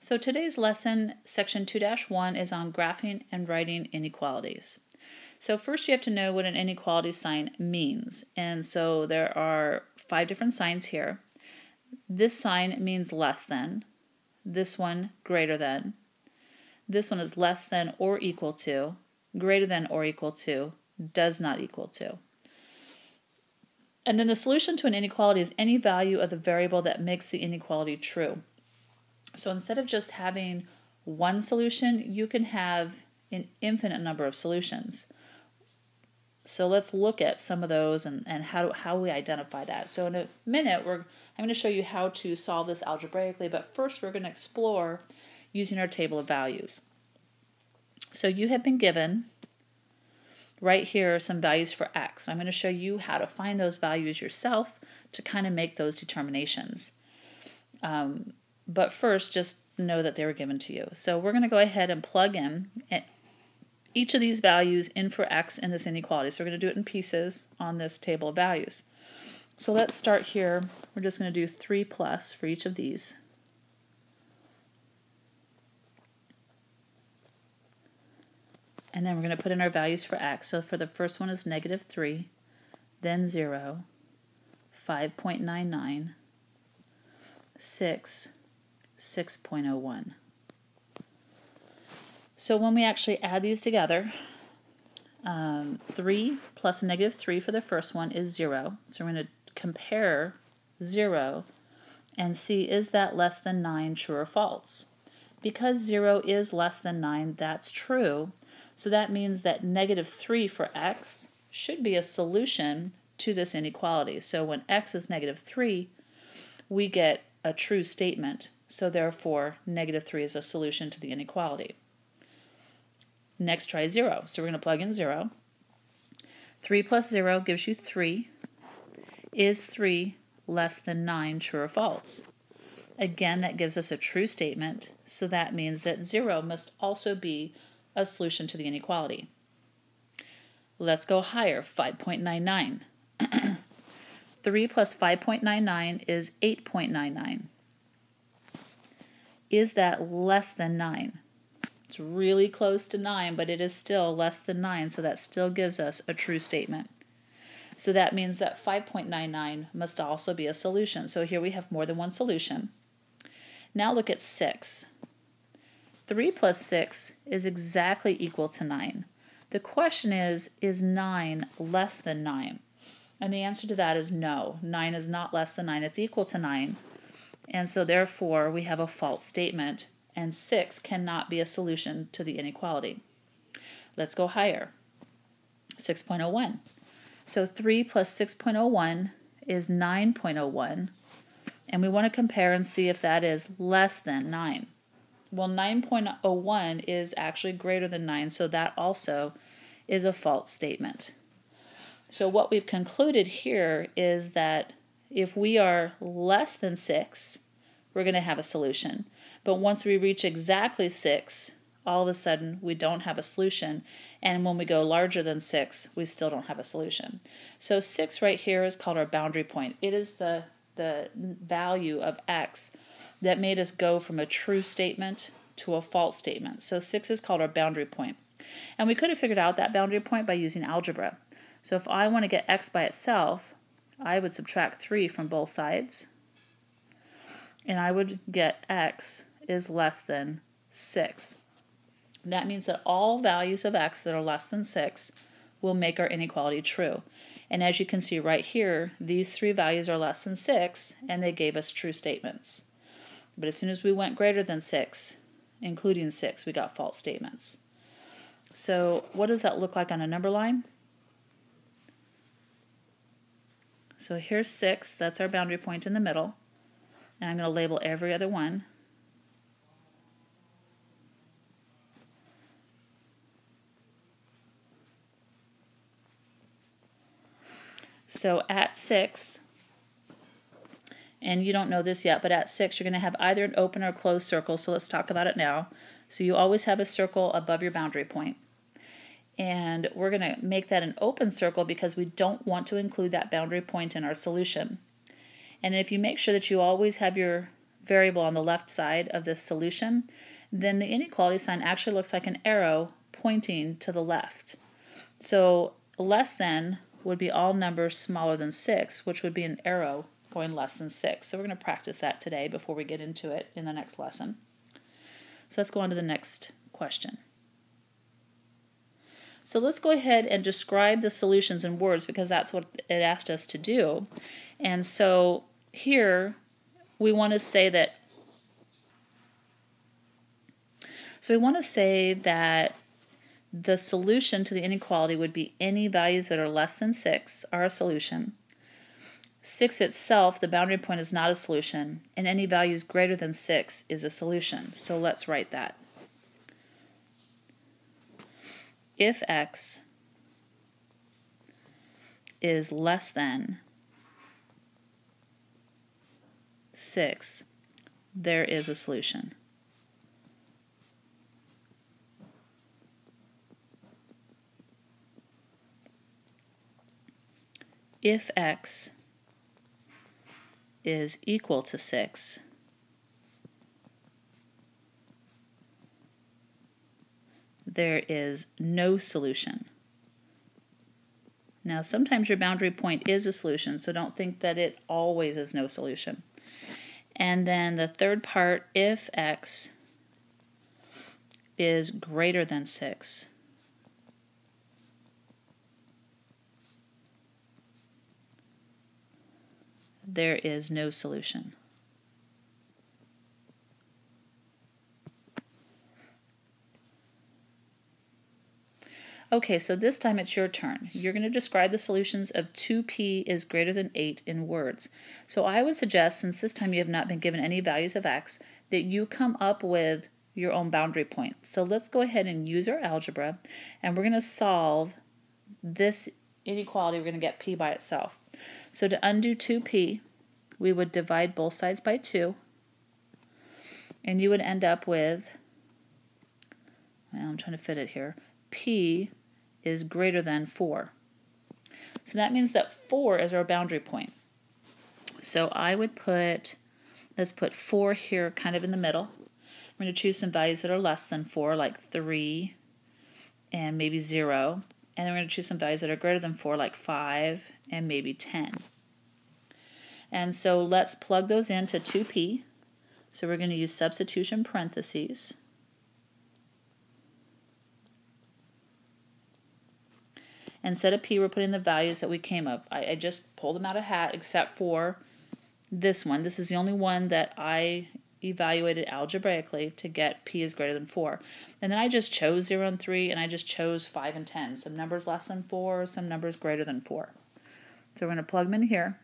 So today's lesson, section 2-1, is on graphing and writing inequalities. So first you have to know what an inequality sign means. And so there are 5 different signs here. This sign means less than, this one greater than, this one is less than or equal to, greater than or equal to, does not equal to. And then the solution to an inequality is any value of the variable that makes the inequality true. So instead of just having one solution, you can have an infinite number of solutions. So let's look at some of those and how we identify that. So in a minute, I'm going to show you how to solve this algebraically, but first we're going to explore using our table of values. So you have been given right here some values for x. I'm going to show you how to find those values yourself to kind of make those determinations. But first, just know that they were given to you. So we're going to go ahead and plug in each of these values in for x in this inequality. So we're going to do it in pieces on this table of values. So let's start here. We're just going to do 3 plus for each of these. And then we're going to put in our values for x. So for the first one is -3, then 0, 5.99, 6, 6.01. So when we actually add these together, 3 plus -3 for the first one is 0. So we're going to compare 0 and see, is that less than 9, true or false? Because 0 is less than 9, that's true. So that means that -3 for x should be a solution to this inequality. So when x is -3, we get a true statement. So therefore, -3 is a solution to the inequality. Next, try 0. So we're going to plug in 0. 3 plus 0 gives you 3. Is 3 less than 9, true or false? Again, that gives us a true statement. So that means that 0 must also be a solution to the inequality. Let's go higher, 5.99. 3 plus 5.99 is 8.99. Is that less than 9? It's really close to 9, but it is still less than 9, so that still gives us a true statement. So that means that 5.99 must also be a solution. So here we have more than one solution. Now look at 6. 3 plus 6 is exactly equal to 9. The question is 9 less than 9? And the answer to that is no. 9 is not less than 9. It's equal to 9. And so therefore we have a false statement, and 6 cannot be a solution to the inequality. Let's go higher. 6.01. So 3 plus 6.01 is 9.01, and we want to compare and see if that is less than 9. Well, 9.01 is actually greater than 9, so that also is a false statement. So what we've concluded here is that if we are less than 6, we're going to have a solution. But once we reach exactly 6, all of a sudden we don't have a solution. And when we go larger than 6, we still don't have a solution. So 6 right here is called our boundary point. It is the value of x that made us go from a true statement to a false statement. So 6 is called our boundary point. And we could have figured out that boundary point by using algebra. So if I want to get x by itself, I would subtract 3 from both sides, and I would get x is less than 6. That means that all values of x that are less than 6 will make our inequality true. And as you can see right here, these 3 values are less than 6, and they gave us true statements. But as soon as we went greater than 6, including 6, we got false statements. So what does that look like on a number line? So here's 6, that's our boundary point in the middle, and I'm going to label every other one. So at 6, and you don't know this yet, but at 6 you're going to have either an open or closed circle, so let's talk about it now. So you always have a circle above your boundary point. And we're going to make that an open circle because we don't want to include that boundary point in our solution. And if you make sure that you always have your variable on the left side of this solution, then the inequality sign actually looks like an arrow pointing to the left. So less than would be all numbers smaller than 6, which would be an arrow going less than 6. So we're going to practice that today before we get into it in the next lesson. So let's go on to the next question. So let's go ahead and describe the solutions in words because that's what it asked us to do. And so here we want to say that the solution to the inequality would be any values that are less than 6 are a solution. 6 itself, the boundary point, is not a solution, and any values greater than 6 is a solution. So let's write that. If x is less than 6, there is a solution. If x is equal to 6, there is no solution. Now, sometimes your boundary point is a solution, so don't think that it always is no solution. And then the third part, if x is greater than 6, there is no solution. Okay, so this time it's your turn. You're going to describe the solutions of 2p is greater than 8 in words. So I would suggest, since this time you have not been given any values of x, that you come up with your own boundary point. So let's go ahead and use our algebra, and we're going to solve this inequality. We're going to get p by itself. So to undo 2p, we would divide both sides by 2, and you would end up with, well, I'm trying to fit it here, p is greater than 4. So that means that 4 is our boundary point. So I would let's put 4 here kind of in the middle. We're going to choose some values that are less than 4, like 3 and maybe 0. And then we're going to choose some values that are greater than 4, like 5 and maybe 10. And so let's plug those into 2p. So we're going to use substitution parentheses. Instead of p, we're putting the values that we came up. I just pulled them out of hat except for this one. This is the only one that I evaluated algebraically to get p is greater than 4. And then I just chose 0 and 3, and I just chose 5 and 10. Some numbers less than 4, some numbers greater than 4. So we're going to plug them in here.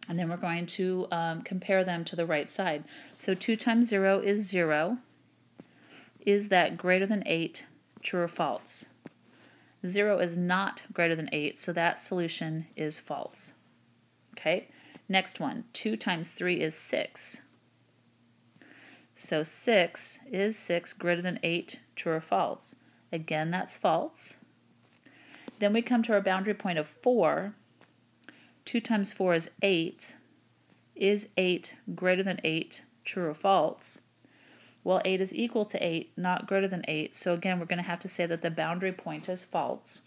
And then we're going to compare them to the right side. So 2 times 0 is 0. Is that greater than 8, true or false? 0 is not greater than 8, so that solution is false. Okay, next one, 2 times 3 is 6. So 6 is 6 greater than 8, true or false? Again, that's false. Then we come to our boundary point of 4. 2 times 4 is 8. Is 8 greater than 8, true or false? Well, 8 is equal to 8, not greater than 8. So again, we're going to have to say that the boundary point is false.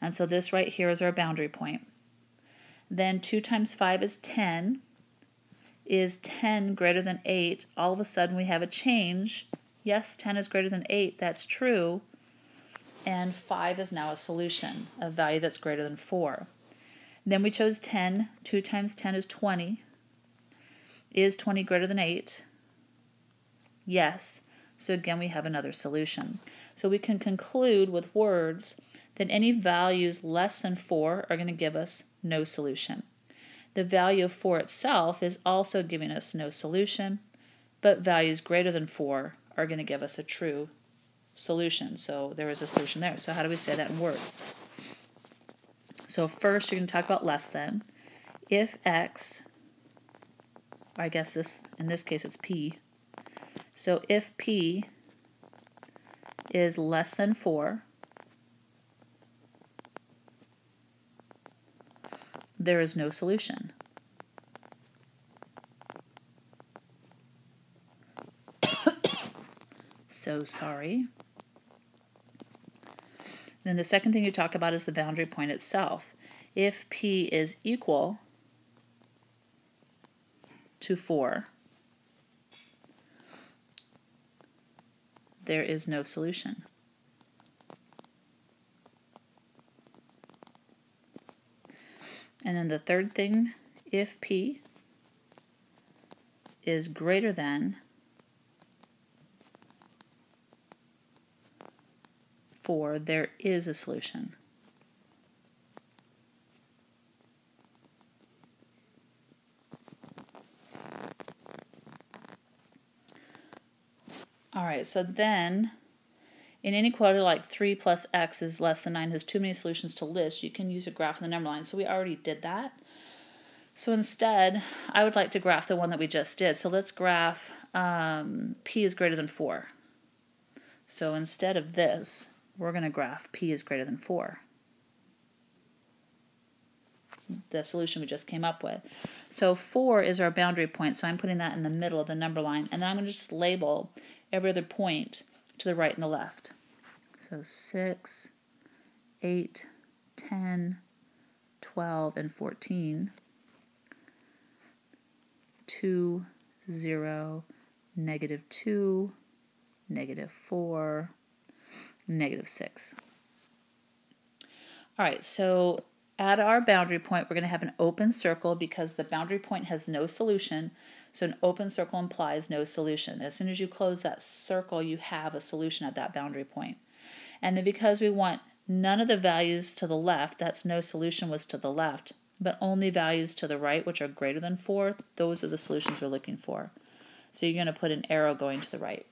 And so this right here is our boundary point. Then 2 times 5 is 10. Is 10 greater than 8? All of a sudden we have a change. Yes, 10 is greater than 8. That's true. And 5 is now a solution, a value that's greater than 4. Then we chose 10. 2 times 10 is 20. Is 20 greater than 8? Yes. So again, we have another solution. So we can conclude with words that any values less than 4 are going to give us no solution. The value of 4 itself is also giving us no solution, but values greater than 4 are going to give us a true solution. So there is a solution there. So how do we say that in words? So first, you're going to talk about less than. If x, or I guess in this case it's p. So if p is less than 4, there is no solution. So sorry. Then the second thing you talk about is the boundary point itself. If P is equal to 4, there is no solution. And then the third thing, if P is greater than 4, there is a solution. All right, so then in inequality like 3 plus x is less than 9 has too many solutions to list, you can use a graph in the number line. So we already did that. So instead, I would like to graph the one that we just did. So let's graph P is greater than 4. So instead of this, we're going to graph P is greater than 4. The solution we just came up with. So 4 is our boundary point, so I'm putting that in the middle of the number line, and then I'm going to just label every other point to the right and the left. So 6, 8, 10, 12, and 14. 2, 0, -2, -4, -6. All right, so at our boundary point, we're going to have an open circle because the boundary point has no solution. So an open circle implies no solution. As soon as you close that circle, you have a solution at that boundary point. And then because we want none of the values to the left, that's no solution was to the left, but only values to the right, which are greater than 4, those are the solutions we're looking for. So you're going to put an arrow going to the right.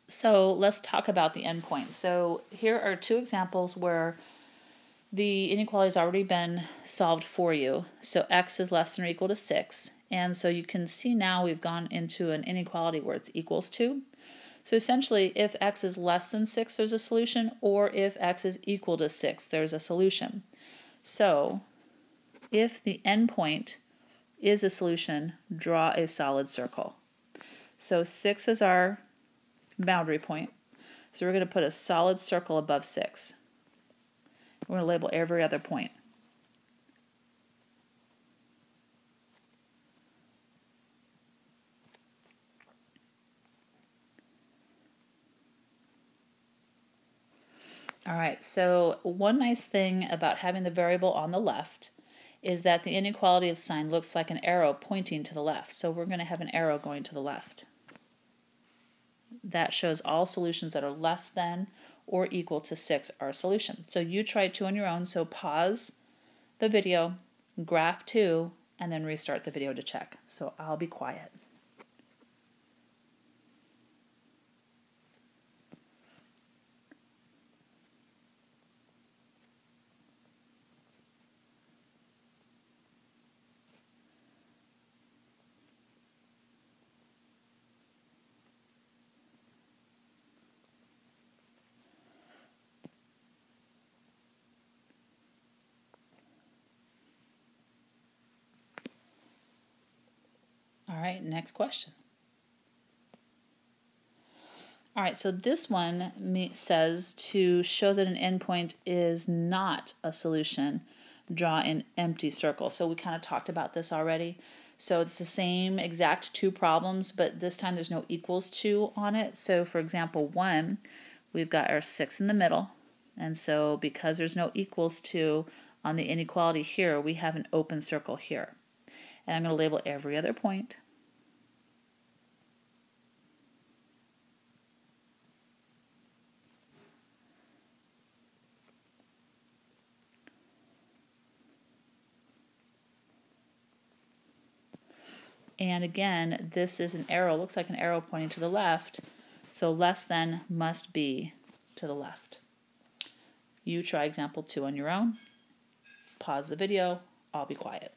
So let's talk about the endpoint. So here are two examples where the inequality has already been solved for you. So x is less than or equal to 6. And so you can see now we've gone into an inequality where it's equals to. So essentially, if x is less than 6, there's a solution, or if x is equal to 6, there's a solution. So if the endpoint is a solution, draw a solid circle. So 6 is our boundary point. So we're going to put a solid circle above 6. We're going to label every other point. All right, so one nice thing about having the variable on the left is that the inequality of sign looks like an arrow pointing to the left. So we're going to have an arrow going to the left. That shows all solutions that are less than or equal to 6 are a solution. So you try 2 on your own, so pause the video, graph 2, and then restart the video to check. So I'll be quiet. All right, next question. All right, so this one says to show that an endpoint is not a solution, draw an empty circle. So we kind of talked about this already. So it's the same exact two problems, but this time there's no equals to on it. So for example, 1, we've got our 6 in the middle. And so because there's no equals to on the inequality here, we have an open circle here. And I'm going to label every other point. And again, this is an arrow, looks like an arrow pointing to the left, so less than must be to the left. You try example 2 on your own. Pause the video. I'll be quiet.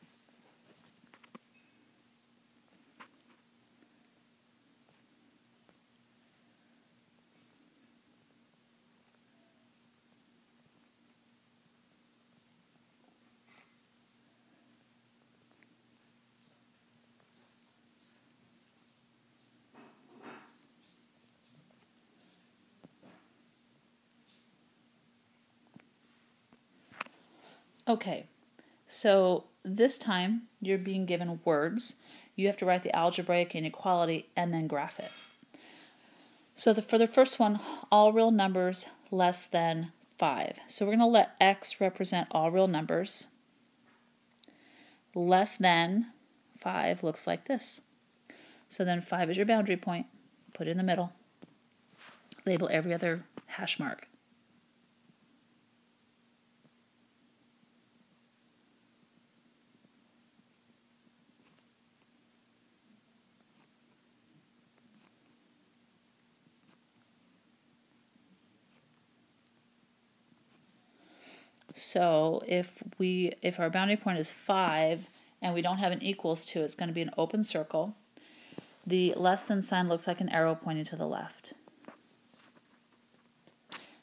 Okay, so this time you're being given words. You have to write the algebraic inequality and then graph it. So for the first one, all real numbers less than 5. So we're going to let x represent all real numbers. Less than 5 looks like this. So then 5 is your boundary point. Put it in the middle. Label every other hash mark. So if our boundary point is 5 and we don't have an equals to, it's going to be an open circle. The less than sign looks like an arrow pointing to the left.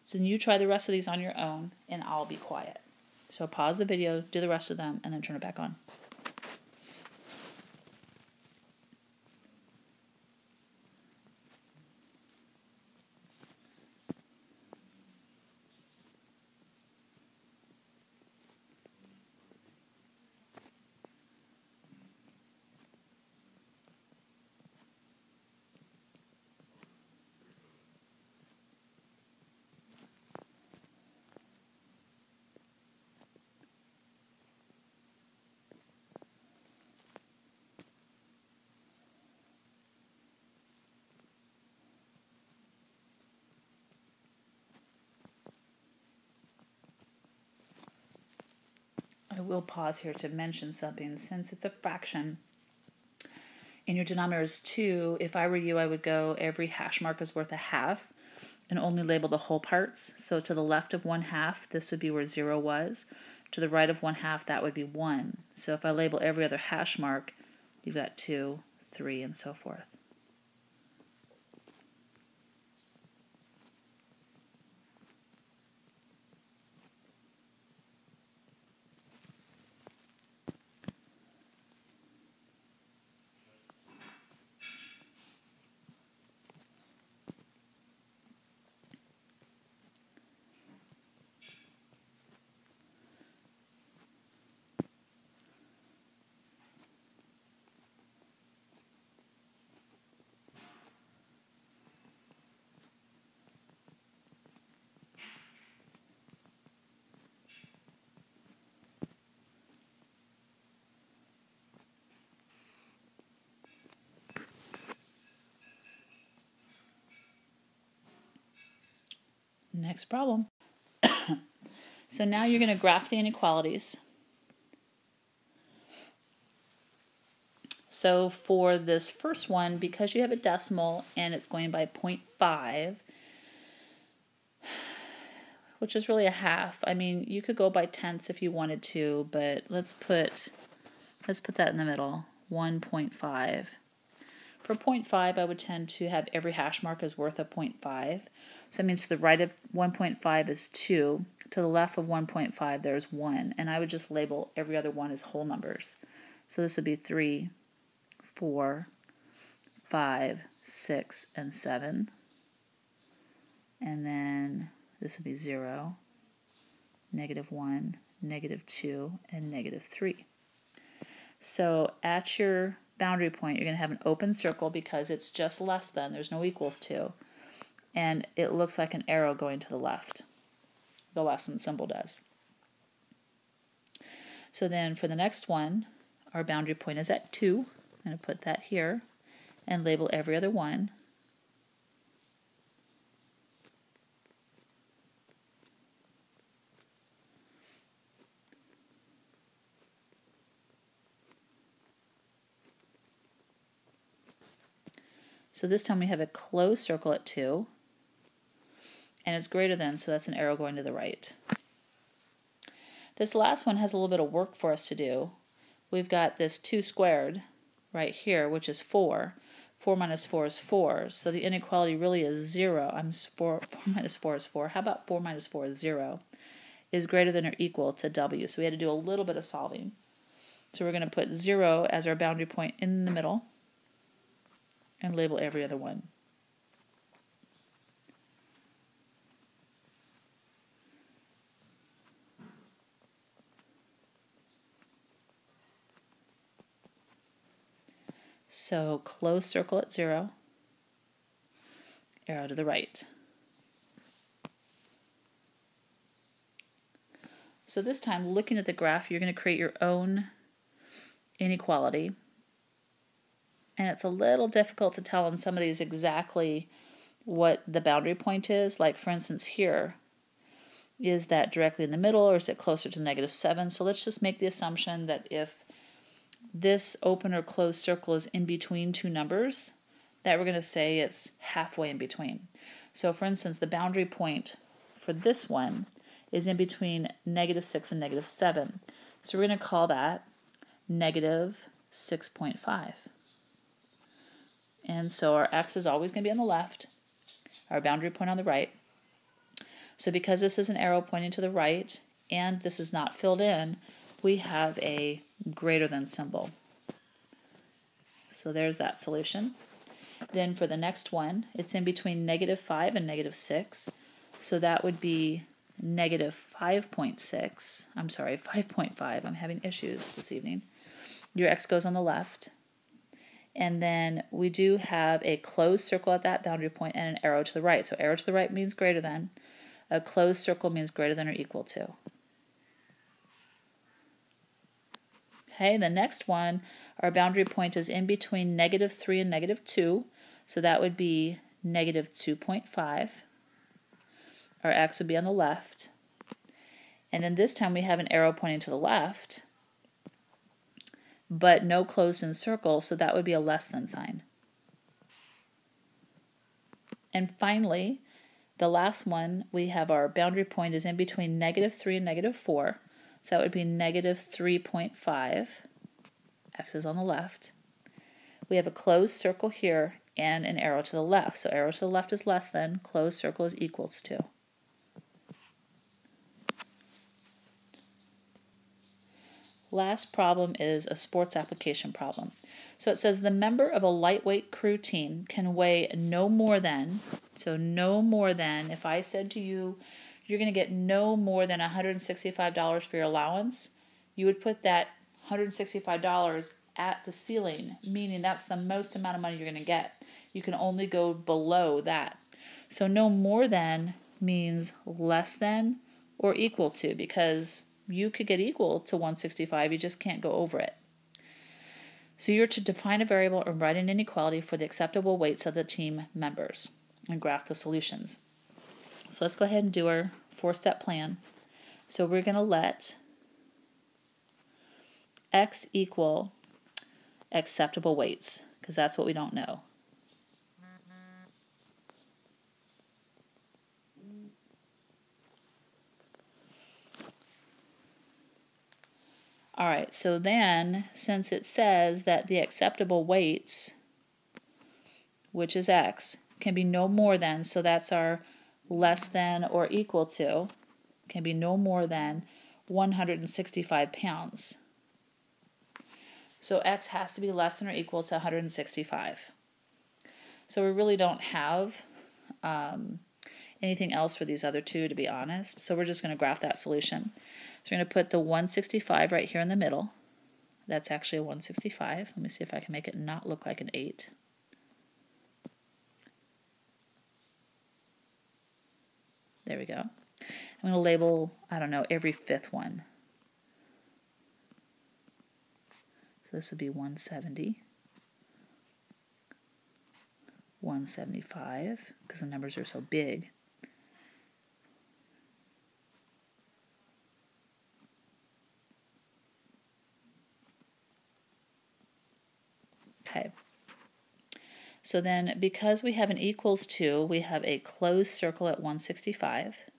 So then you try the rest of these on your own and I'll be quiet. So pause the video, do the rest of them, and then turn it back on. I will pause here to mention something. Since it's a fraction and your denominator is 2, if I were you, I would go every hash mark is worth a half and only label the whole parts. So to the left of 1/2, this would be where 0 was. To the right of 1/2, that would be 1. So if I label every other hash mark, you've got 2, 3, and so forth. Next problem. So now you're going to graph the inequalities. So for this first one, because you have a decimal and it's going by 0.5, which is really a half. I mean, you could go by tenths if you wanted to, but let's put that in the middle, 1.5. For 0.5, I would tend to have every hash mark is worth a 0.5. So that means to the right of 1.5 is 2. To the left of 1.5, there's 1. And I would just label every other one as whole numbers. So this would be 3, 4, 5, 6, and 7. And then this would be 0, -1, -2, and -3. So at your boundary point, you're going to have an open circle because it's just less than, there's no equals to, and it looks like an arrow going to the left. The less than symbol does. So then for the next one, our boundary point is at 2. I'm going to put that here and label every other one. So this time we have a closed circle at 2, and it's greater than, so that's an arrow going to the right. This last one has a little bit of work for us to do. We've got this 2 squared right here, which is 4. 4 minus 4 is 4, so the inequality really is 0. 4 minus 4 is 4. How about 4 minus 4 is 0? Is greater than or equal to W. So we had to do a little bit of solving. So we're going to put 0 as our boundary point in the middle and label every other one. So closed circle at 0, arrow to the right. So this time, looking at the graph, you're going to create your own inequality. And it's a little difficult to tell on some of these exactly what the boundary point is. Like, for instance, here, is that directly in the middle, or is it closer to -7? So let's just make the assumption that if this open or closed circle is in between two numbers, that we're going to say it's halfway in between. So for instance, the boundary point for this one is in between -6 and -7. So we're going to call that -6.5. And so our x is always going to be on the left, our boundary point on the right. So because this is an arrow pointing to the right and this is not filled in, we have a greater than symbol. So there's that solution. Then for the next one, it's in between -5 and -6. So that would be -5.6. I'm sorry, 5.5. I'm having issues this evening. Your x goes on the left. And then we do have a closed circle at that boundary point and an arrow to the right. So arrow to the right means greater than. A closed circle means greater than or equal to. Okay, the next one, our boundary point is in between -3 and -2. So that would be -2.5. Our x would be on the left. And then this time we have an arrow pointing to the left, but no closed in circle, so that would be a less than sign. And finally, the last one, we have our boundary point is in between -3 and -4, so that would be -3.5. X is on the left. We have a closed circle here and an arrow to the left. So arrow to the left is less than, closed circle is equals to. Last problem is a sports application problem. So it says the member of a lightweight crew team can weigh no more than, so no more than, if I said to you, you're going to get no more than $165 for your allowance, you would put that $165 at the ceiling, meaning that's the most amount of money you're going to get. You can only go below that. So no more than means less than or equal to, because you could get equal to 165, you just can't go over it. So you're to define a variable and write an inequality for the acceptable weights of the team members and graph the solutions. So let's go ahead and do our 4-step plan. So we're going to let x equal acceptable weights, because that's what we don't know. All right, so then, since it says that the acceptable weights, which is x, can be no more than, so that's our less than or equal to, can be no more than 165 pounds. So x has to be less than or equal to 165. So we really don't have anything else for these other two, to be honest. So we're just going to graph that solution. So we're going to put the 165 right here in the middle. That's actually a 165. Let me see if I can make it not look like an 8. There we go. I'm going to label, I don't know, every fifth one. So this would be 170, 175, because the numbers are so big. Okay. So then, because we have an equals to, we have a closed circle at 165.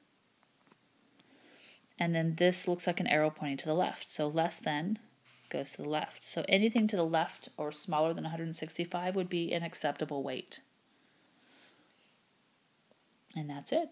And then this looks like an arrow pointing to the left. So less than goes to the left. So anything to the left or smaller than 165 would be an acceptable weight. And that's it.